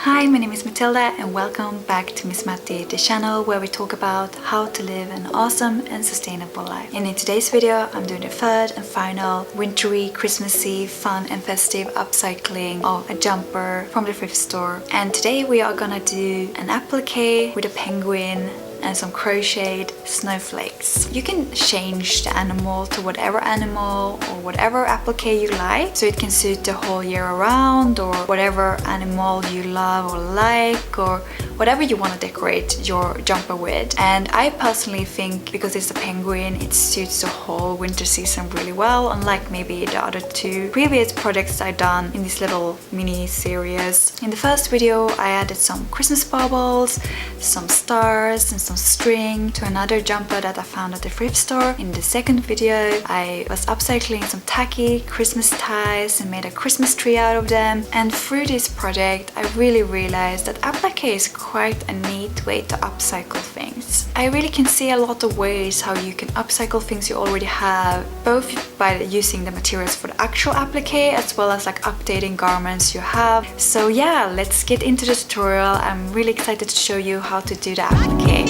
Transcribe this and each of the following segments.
Hi, my name is Matilda and welcome back to Miss Matti, the channel where we talk about how to live an awesome and sustainable life. And in today's video, I'm doing the third and final wintry, Christmassy, fun and festive upcycling of a jumper from the thrift store. And today we are gonna do an applique with a penguin and some crocheted snowflakes. You can change the animal to whatever animal or whatever applique you like, so it can suit the whole year around, or whatever animal you love or like, or whatever you want to decorate your jumper with. And I personally think because it's a penguin, it suits the whole winter season really well, unlike maybe the other two previous projects I've done in this little mini series. In the first video I added some Christmas baubles, some stars and some string to another jumper that I found at the thrift store. In the second video I was upcycling some tacky Christmas ties and made a Christmas tree out of them. And through this project I really realized that applique is quite a neat way to upcycle things. I really can see a lot of ways how you can upcycle things you already have, both by using the materials for the actual applique as well as like updating garments you have. So yeah, let's get into the tutorial. I'm really excited to show you how to do the applique.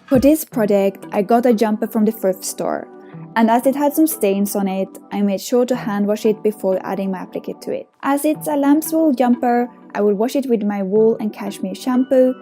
For this project, I got a jumper from the thrift store, and as it had some stains on it, I made sure to hand wash it before adding my applique to it. As it's a lamb's wool jumper, I will wash it with my wool and cashmere shampoo.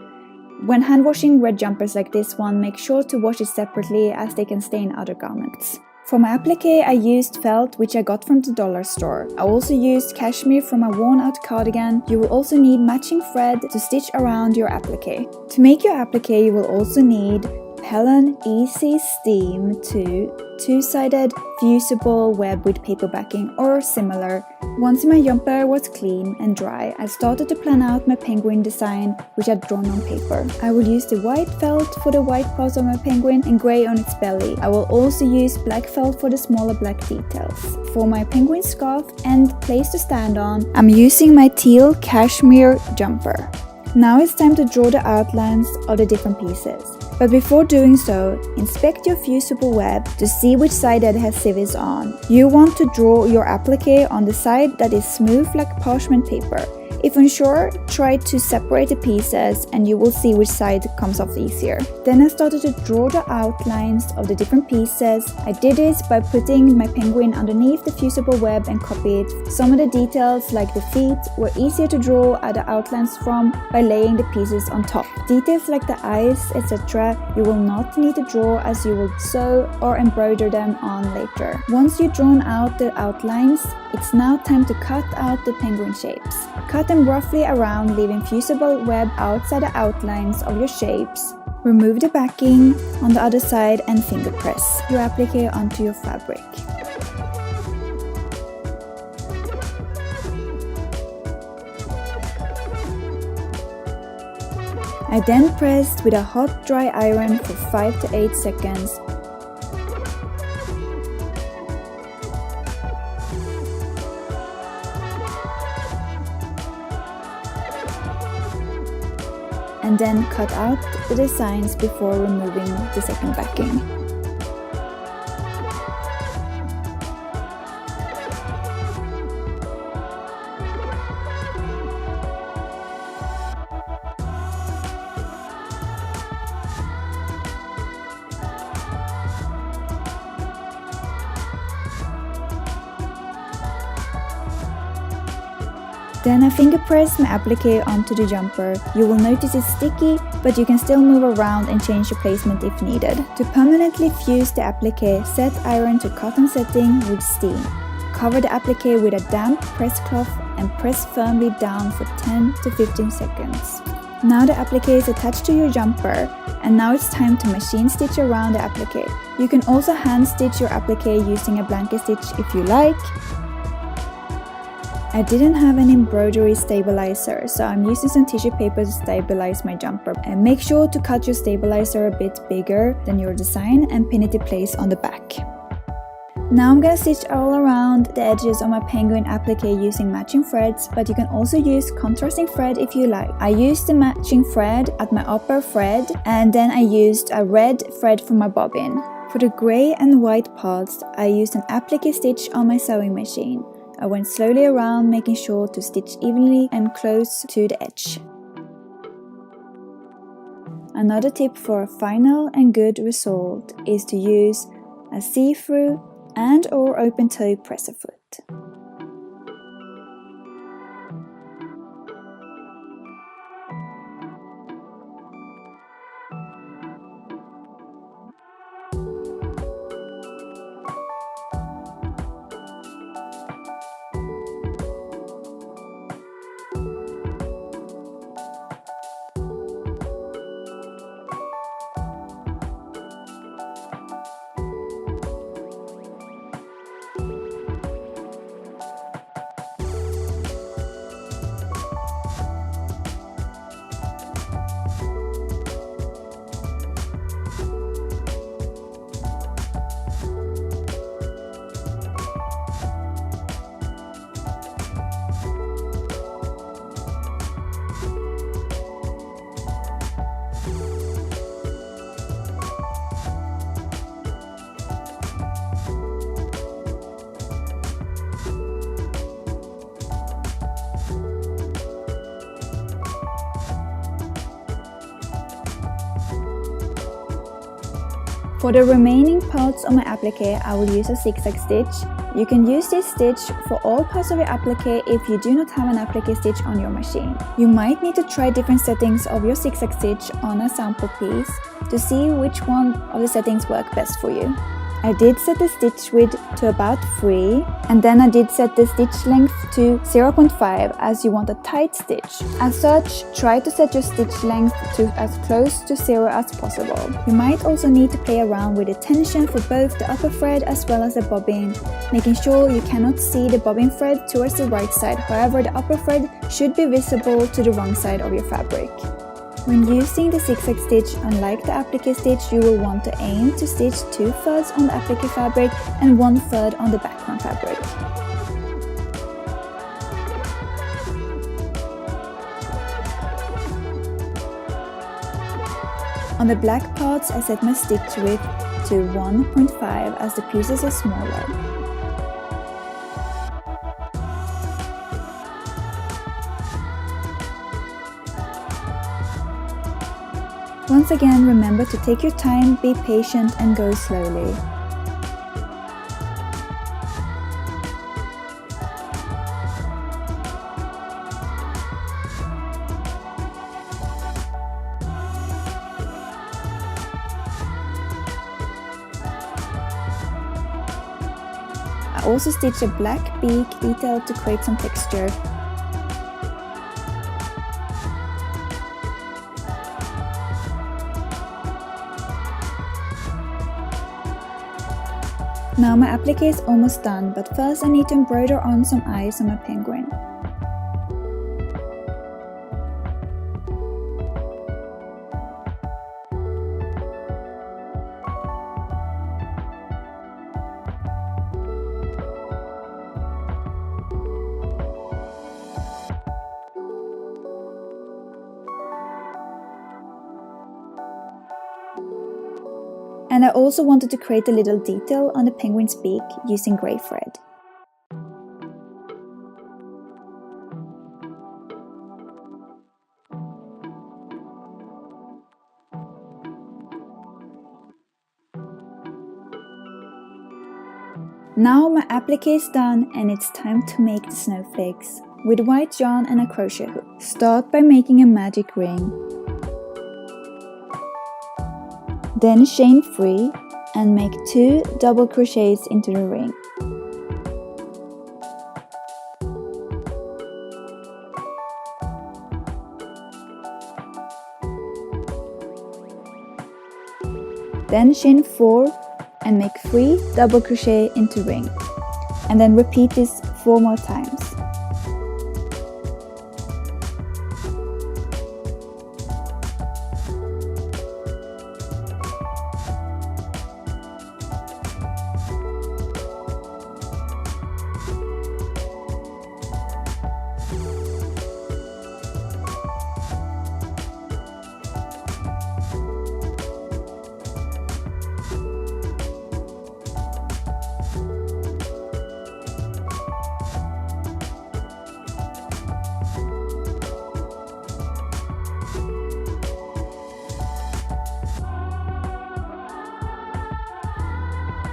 When hand washing red jumpers like this one, make sure to wash it separately as they can stain other garments. For my applique, I used felt, which I got from the dollar store. I also used cashmere from a worn-out cardigan. You will also need matching thread to stitch around your applique. To make your applique, you will also need Pellon Easy Steam Two-Sided Fusible Web with paper backing or similar. Once my jumper was clean and dry, I started to plan out my penguin design, which I'd drawn on paper. I will use the white felt for the white parts of my penguin and grey on its belly. I will also use black felt for the smaller black details. For my penguin scarf and place to stand on, I'm using my teal cashmere jumper. Now it's time to draw the outlines of the different pieces. But before doing so, inspect your fusible web to see which side the adhesive is on. You want to draw your applique on the side that is smooth like parchment paper. If unsure, try to separate the pieces and you will see which side comes off easier. Then I started to draw the outlines of the different pieces. I did this by putting my penguin underneath the fusible web and copy it. Some of the details like the feet were easier to draw the outlines from by laying the pieces on top. Details like the eyes, etc. you will not need to draw as you will sew or embroider them on later. Once you've drawn out the outlines, it's now time to cut out the penguin shapes. Cut them roughly around, leaving fusible web outside the outlines of your shapes. Remove the backing on the other side and finger press your applique onto your fabric. I then pressed with a hot dry iron for 5 to 8 seconds. And then cut out the designs before removing the second backing. Then I finger press my applique onto the jumper. You will notice it's sticky, but you can still move around and change the placement if needed. To permanently fuse the applique, set iron to cotton setting with steam. Cover the applique with a damp press cloth and press firmly down for 10 to 15 seconds. Now the applique is attached to your jumper, and now it's time to machine stitch around the applique. You can also hand stitch your applique using a blanket stitch if you like. I didn't have an embroidery stabilizer, so I'm using some tissue paper to stabilize my jumper. And make sure to cut your stabilizer a bit bigger than your design and pin it in place on the back. Now I'm gonna stitch all around the edges of my penguin applique using matching threads, but you can also use contrasting thread if you like. I used the matching thread at my upper thread, and then I used a red thread for my bobbin. For the grey and white parts, I used an applique stitch on my sewing machine. I went slowly around, making sure to stitch evenly and close to the edge. Another tip for a final and good result is to use a see-through and/or open-toe presser foot. For the remaining parts of my applique, I will use a zigzag stitch. You can use this stitch for all parts of your applique if you do not have an applique stitch on your machine. You might need to try different settings of your zigzag stitch on a sample piece to see which one of the settings work best for you. I did set the stitch width to about 3 and then I did set the stitch length to 0.5 as you want a tight stitch. As such, try to set your stitch length to as close to 0 as possible. You might also need to play around with the tension for both the upper thread as well as the bobbin, making sure you cannot see the bobbin thread towards the right side, however the upper thread should be visible to the wrong side of your fabric. When using the zigzag stitch, unlike the applique stitch, you will want to aim to stitch 2/3 on the applique fabric and 1/3 on the background fabric. On the black parts, I set my stitch width to 1.5 as the pieces are smaller. Once again, remember to take your time, be patient and go slowly. I also stitched a black beak detail to create some texture. Now my applique is almost done, but first I need to embroider on some eyes on my penguin. And I also wanted to create a little detail on the penguin's beak using grey thread. Now my applique is done and it's time to make the snowflakes. With white yarn and a crochet hook. Start by making a magic ring. Then chain 3 and make 2 double crochets into the ring. Then chain 4 and make 3 double crochet into ring. And then repeat this 4 more times.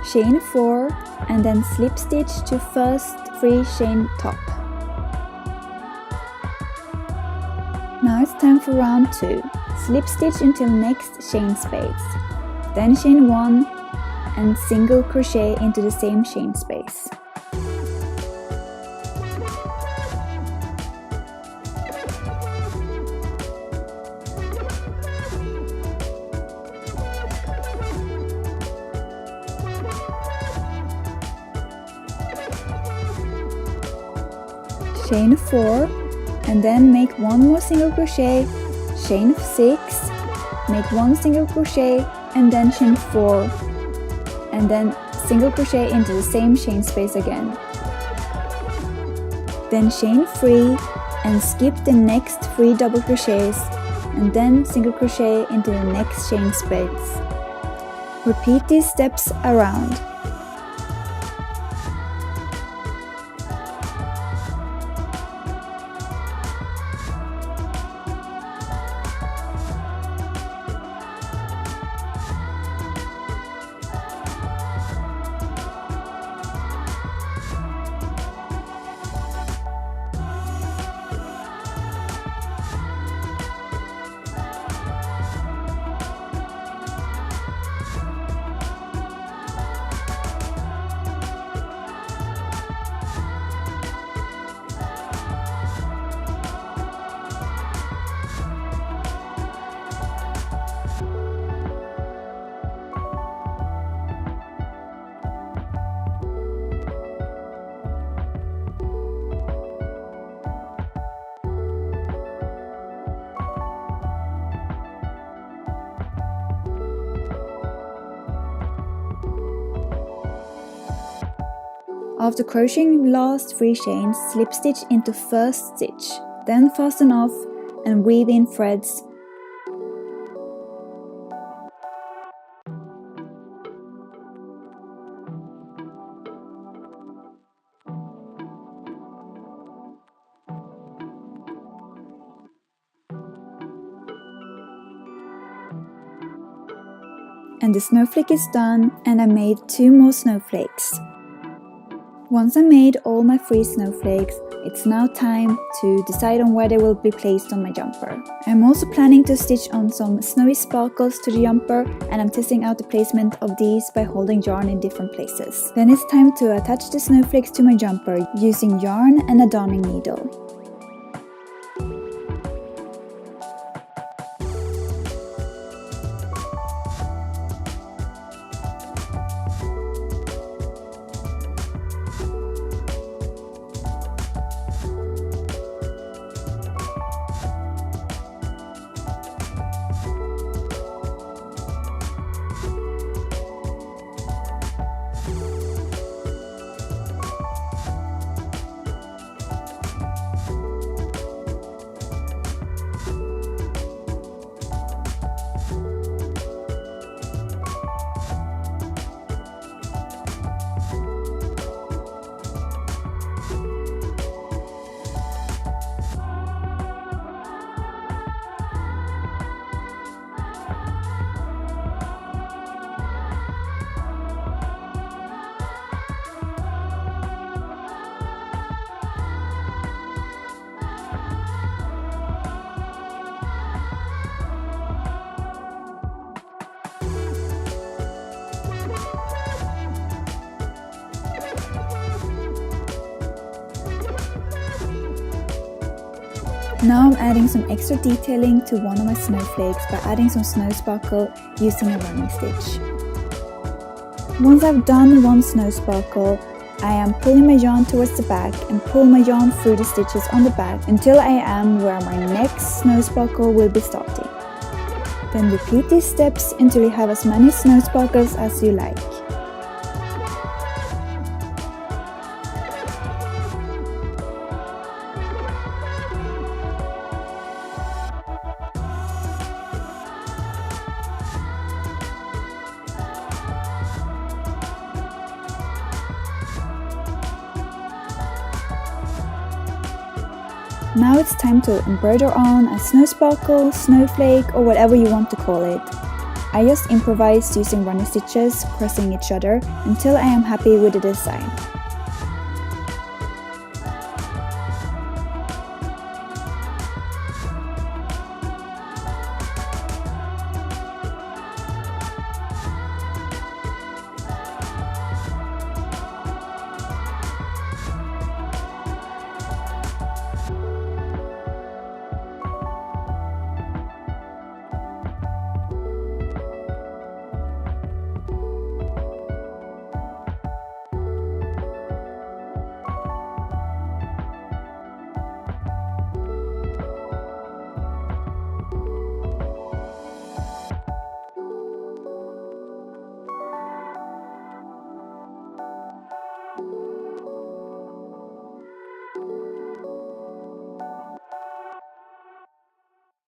chain 4 and then slip stitch to first 3 chain top. Now it's time for round 2. Slip stitch until next chain space, then chain 1 and single crochet into the same chain space. Chain 4 and then make 1 more single crochet, chain 6, make 1 single crochet and then chain 4 and then single crochet into the same chain space again. Then chain 3 and skip the next 3 double crochets and then single crochet into the next chain space. Repeat these steps around. After crocheting last 3 chains, slip stitch into first stitch, then fasten off and weave in threads. And the snowflake is done, and I made 2 more snowflakes. Once I made all my 3 snowflakes, it's now time to decide on where they will be placed on my jumper. I'm also planning to stitch on some snowy sparkles to the jumper, and I'm testing out the placement of these by holding yarn in different places. Then it's time to attach the snowflakes to my jumper using yarn and a darning needle. Now I'm adding some extra detailing to one of my snowflakes by adding some snow sparkle using a running stitch. Once I've done one snow sparkle, I am pulling my yarn towards the back and pull my yarn through the stitches on the back until I am where my next snow sparkle will be starting. Then repeat these steps until you have as many snow sparkles as you like. Now it's time to embroider on a snow sparkle, snowflake, or whatever you want to call it. I just improvised using running stitches, crossing each other, until I am happy with the design.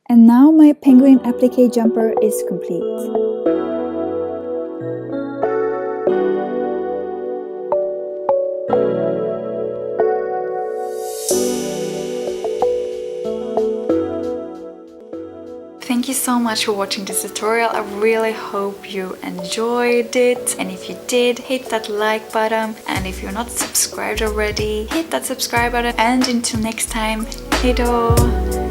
And now my penguin applique jumper is complete. Thank you so much for watching this tutorial. I really hope you enjoyed it, and if you did, hit that like button, and if you're not subscribed already, hit that subscribe button, and until next time, hej då!